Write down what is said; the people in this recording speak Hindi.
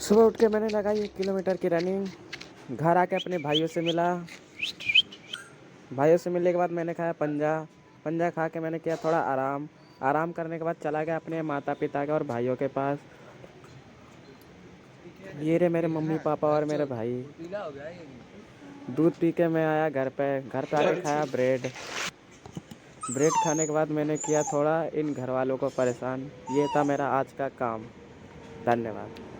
सुबह उठ के मैंने लगाई 1 किलोमीटर की रनिंग। घर आके अपने भाइयों से मिला। भाइयों से मिलने के बाद मैंने खाया पंजा। पंजा खा के मैंने किया थोड़ा आराम। आराम करने के बाद चला गया अपने माता पिता के और भाइयों के पास। ये रहे मेरे मम्मी पापा और मेरे भाई। दूध पी के मैं आया घर पे। घर पे आके खाया ब्रेड। ब्रेड खाने के बाद मैंने किया थोड़ा इन घर वालों को परेशान। ये था मेरा आज का काम। धन्यवाद।